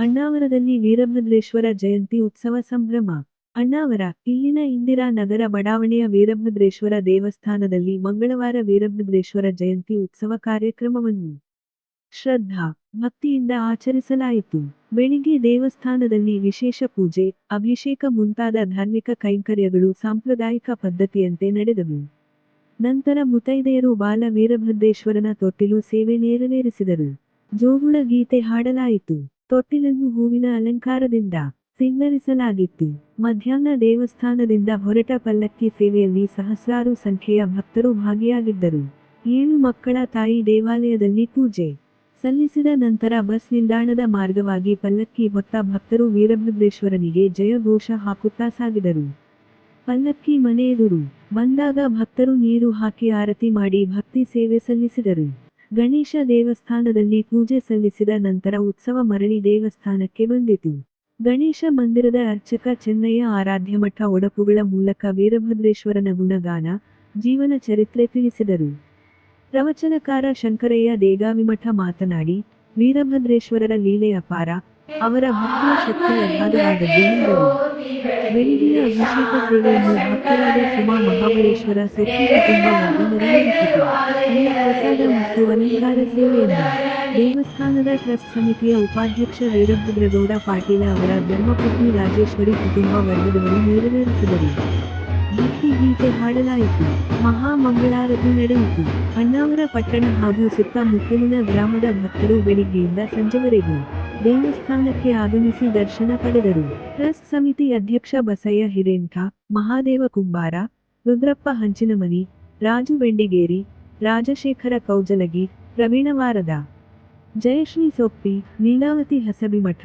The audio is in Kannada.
ಅಣ್ಣಾವರದಲ್ಲಿ ವೀರಭದ್ರೇಶ್ವರ ಜಯಂತಿ ಉತ್ಸವ ಸಂಭ್ರಮ. ಅಣ್ಣಾವರ, ಇಲ್ಲಿನ ಇಂದಿರಾ ನಗರ ಬಡಾವಣೆಯ ವೀರಭದ್ರೇಶ್ವರ ದೇವಸ್ಥಾನದಲ್ಲಿ ಮಂಗಳವಾರ ವೀರಭದ್ರೇಶ್ವರ ಜಯಂತಿ ಉತ್ಸವ ಕಾರ್ಯಕ್ರಮವನ್ನು ಶ್ರದ್ಧಾ, ಭಕ್ತಿಯಿಂದ ಆಚರಿಸಲಾಯಿತು. ಬೆಳಿಗ್ಗೆ ದೇವಸ್ಥಾನದಲ್ಲಿ ವಿಶೇಷ ಪೂಜೆ, ಅಭಿಷೇಕ ಮುಂತಾದ ಧಾರ್ಮಿಕ ಕೈಂಕರ್ಯಗಳು ಸಾಂಪ್ರದಾಯಿಕ ಪದ್ಧತಿಯಂತೆ ನಡೆದವು. ನಂತರ ಮುತೈದೆಯರು ಬಾಲ ವೀರಭದ್ರೇಶ್ವರನ ತೊಟ್ಟಿಲು ಸೇವೆ ನೆರವೇರಿಸಿದರು. ಜೋಗುಳ ಗೀತೆ ಹಾಡಲಾಯಿತು. ತೊಟ್ಟಿಲನ್ನು ಹೂವಿನ ಅಲಂಕಾರದಿಂದ ಸಿಂಗರಿಸಲಾಗಿತ್ತು. ಮಧ್ಯಾಹ್ನ ದೇವಸ್ಥಾನದಿಂದ ಹೊರಟ ಪಲ್ಲಕ್ಕಿ ಸೇವೆಯಲ್ಲಿ ಸಹಸ್ರಾರು ಸಂಖ್ಯೆಯ ಭಕ್ತರು ಭಾಗಿಯಾಗಿದ್ದರು. 7 ಮಕ್ಕಳ ತಾಯಿ ದೇವಾಲಯದಲ್ಲಿ ಪೂಜೆ ಸಲ್ಲಿಸಿದ ನಂತರ ಬಸ್ ನಿಲ್ದಾಣದ ಮಾರ್ಗವಾಗಿ ಪಲ್ಲಕ್ಕಿ ಹೊತ್ತ ಭಕ್ತರು ವೀರಭದ್ರೇಶ್ವರನಿಗೆ ಜಯ ಘೋಷ ಹಾಕುತ್ತಾ ಸಾಗಿದರು. ಪಲ್ಲಕ್ಕಿ ಮನೆ ಎದುರು ಬಂದಾಗ ಭಕ್ತರು ನೀರು ಹಾಕಿ ಆರತಿ ಮಾಡಿ ಭಕ್ತಿ ಸೇವೆ ಸಲ್ಲಿಸಿದರು. ಗಣೇಶ ದೇವಸ್ಥಾನದಲ್ಲಿ ಪೂಜೆ ಸಲ್ಲಿಸಿದ ನಂತರ ಉತ್ಸವ ಮರಳಿ ದೇವಸ್ಥಾನಕ್ಕೆ ಬಂದಿತು. ಗಣೇಶ ಮಂದಿರದ ಅರ್ಚಕ ಚೆನ್ನಯ್ಯ ಆರಾಧ್ಯ ಮಠ ಒಡಪುಗಳ ಮೂಲಕ ವೀರಭದ್ರೇಶ್ವರನ ಗುಣಗಾನ, ಜೀವನ ಚರಿತ್ರೆ ತಿಳಿಸಿದರು. ಪ್ರವಚನಕಾರ ಶಂಕರಯ್ಯ ದೇಗಾವಿಮಠ ಮಾತನಾಡಿ, ವೀರಭದ್ರೇಶ್ವರರ ಲೀಲೆ ಅಪಾರ, ಅವರ ಭಕ್ತಿಯ ಶಕ್ತಿ ಅಗಾಧವಾದದ್ದು ಎಂದರು. ಬೆಳಗಿನ ಅಭಿಷೇಕ ಸೇವೆಯನ್ನು ಭಕ್ತರಾದ ಸುಮಾ ಮಹಾಬಳೇಶ್ವರ ಸೊಪ್ಪಿ ಕುಟುಂಬ ವರ್ಗ ನೆರವೇರಿಸಿತು. ಅನ್ನ ಪ್ರಸಾದ ಮತ್ತು ಅಲಂಕಾರ ಸೇವೆಯನ್ನು ದೇವಸ್ಥಾನದ ಟ್ರಸ್ಟ್ ಸಮಿತಿಯ ಉಪಾಧ್ಯಕ್ಷ ವೀರಭದ್ರಗೌಡ ಪಾಟೀಲ ಅವರ ಧರ್ಮಪತ್ನಿ ರಾಜೇಶ್ವರಿ ಕುಟುಂಬ ವರ್ಗದವರು ನೆರವೇರಿಸಿದರು. ಭಕ್ತಿ ಗೀತೆ ಹಾಡಲಾಯಿತು. ಮಹಾ ಮಂಗಳಾರತಿ ನಡೆಯಿತು. ಅಣ್ಣಾವರ ಪಟ್ಟಣ ಹಾಗೂ ಸುತ್ತಮುತ್ತಲಿನ ಗ್ರಾಮದ ಭಕ್ತರು ಬೆಳಿಗ್ಗೆಯಿಂದ ಸಂಜೆವರೆಗೂ ದೇವಸ್ಥಾನಕ್ಕೆ ಆಗಮಿಸಿ ದರ್ಶನ ಪಡೆದರು. ಟ್ರಸ್ಟ್ ಸಮಿತಿ ಅಧ್ಯಕ್ಷ ಬಸಯ್ಯ ಹಿರೇಂಠ, ಮಹಾದೇವ ಕುಂಬಾರ, ರುದ್ರಪ್ಪ ಹಂಚಿನಮನಿ, ರಾಜು ಬೆಂಡಿಗೇರಿ, ರಾಜಶೇಖರ ಕೌಜಲಗಿ, ಪ್ರವೀಣ ವಾರದ, ಜಯಶ್ರೀ ಸೊಪ್ಪಿ, ಲೀಲಾವತಿ ಹಸಬಿಮಠ,